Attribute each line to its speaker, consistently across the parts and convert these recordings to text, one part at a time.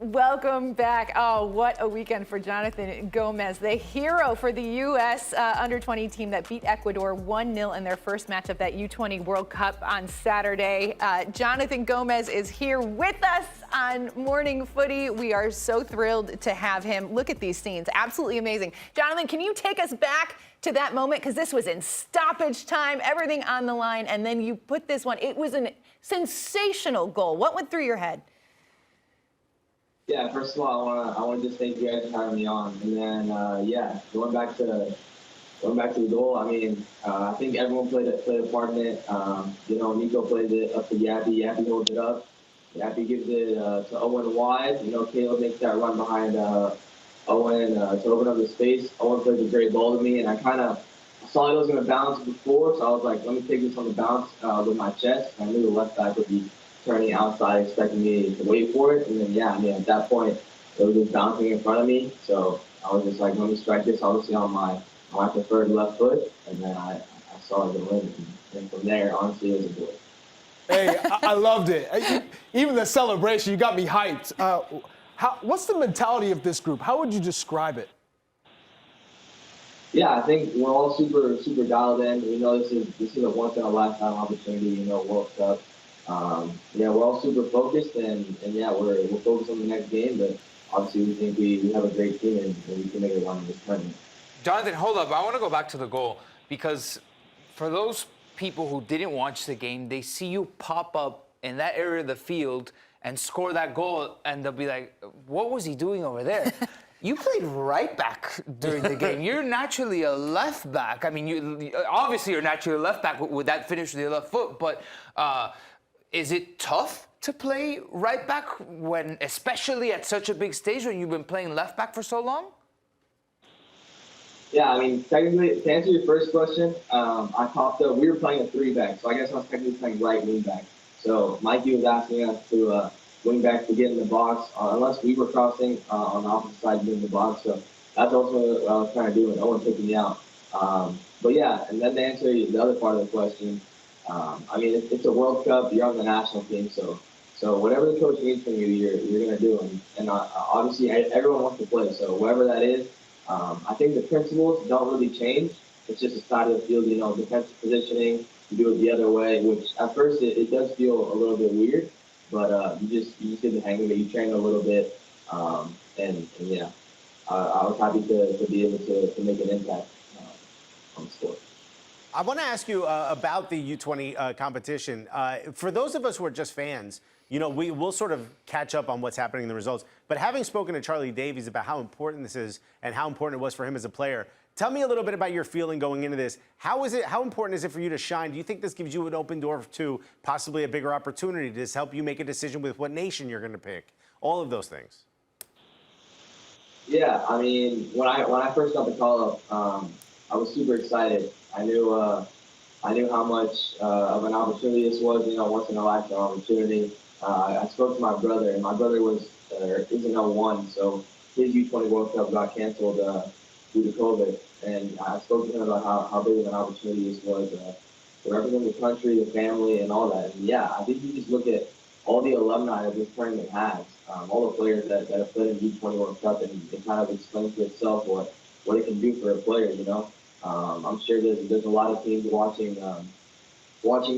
Speaker 1: Welcome back. Oh, what a weekend for Jonathan Gómez, the hero for the U.S. Under-20 team that beat Ecuador 1-0 in their first match of that U20 World Cup on Saturday. Jonathan Gómez is here with us on Morning Footy. We are so thrilled to have him. Look at these scenes. Absolutely amazing. Jonathan, can you take us back to that moment? Because this was in stoppage time, everything on the line, and then you put this one. It was a sensational goal. What went through your head?
Speaker 2: Yeah, first of all, I want to just thank you guys for having me on, and then going back to the goal. I mean, I think everyone played a part in it. Nico plays it up to Yappy. Yappy holds it up. Yappy gives it to Owen wide. Caleb makes that run behind Owen to open up the space. Owen plays a great ball to me, and I saw it was going to bounce before, so I was like, let me take this on the bounce with my chest. I knew the left back would be turning outside, expecting me to wait for it. And then, at that point, it was just bouncing in front of me. So I was just like, let me strike this, obviously, on my preferred left foot. And then I saw it go in. And from there, honestly, it was a goal.
Speaker 3: Hey, I loved it. Even the celebration, you got me hyped. What's the mentality of this group? How would you describe it?
Speaker 2: Yeah, I think we're all super, super dialed in. We know this is a once-in-a-lifetime opportunity, World Cup. We're all super focused, and we're focused on the next game, but obviously we think we have a great team and we can make it run in this tournament.
Speaker 4: Jonathan, hold up. I want to go back to the goal, because for those people who didn't watch the game, they see you pop up in that area of the field and score that goal, and they'll be like, what was he doing over there? You played right back during the game. You're naturally a left back. I mean, obviously you're naturally a left back with that finish with your left foot, but is it tough to play right back when, especially at such a big stage when you've been playing left back for so long?
Speaker 2: Yeah, I mean, technically, to answer your first question, I popped up. We were playing a 3-back, so I guess I was technically playing right wing back. So Mikey was asking us to wing back to get in the box, unless we were crossing on the opposite side to get in the box. So that's also what I was trying to do, and no one took me out. And then to answer the other part of the question, it's a World Cup. You're on the national team, so whatever the coach needs from you, you're going to do. And obviously, everyone wants to play. So whatever that is, I think the principles don't really change. It's just a side of the field, defensive positioning. You do it the other way, which at first it does feel a little bit weird, but you just get the hang of it. You train a little bit, I was happy to be able to make an impact on the sport.
Speaker 5: I want to ask you about the U20 competition. For those of us who are just fans, we'll sort of catch up on what's happening in the results. But having spoken to Charlie Davies about how important this is and how important it was for him as a player, tell me a little bit about your feeling going into this. How important is it for you to shine? Do you think this gives you an open door to possibly a bigger opportunity? Does this help you make a decision with what nation you're going to pick? All of those things.
Speaker 2: Yeah, I mean, when I first got the call up, I was super excited. I knew how much of an opportunity this was, once in a lifetime opportunity. I spoke to my brother, and my brother is in 01, so his U20 World Cup got canceled due to COVID. And I spoke to him about how big of an opportunity this was to represent the country, the family, and all that. And I think you just look at all the alumni that this tournament has, all the players that have played in U20 World Cup, and it kind of explains to itself what it can do for a player, I'm sure there's a lot of teams watching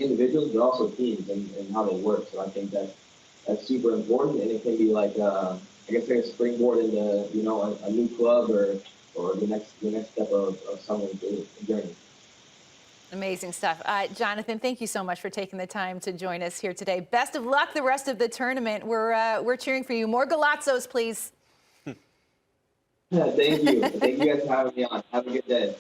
Speaker 2: individuals, but also teams and how they work. So I think that's super important, and it can be like a springboard into a new club or the next step of someone's journey.
Speaker 1: Amazing stuff. Jonathan, thank you so much for taking the time to join us here today. Best of luck the rest of the tournament. We're cheering for you. More golazzos, please.
Speaker 2: Thank you. Thank you guys for having me on. Have a good day.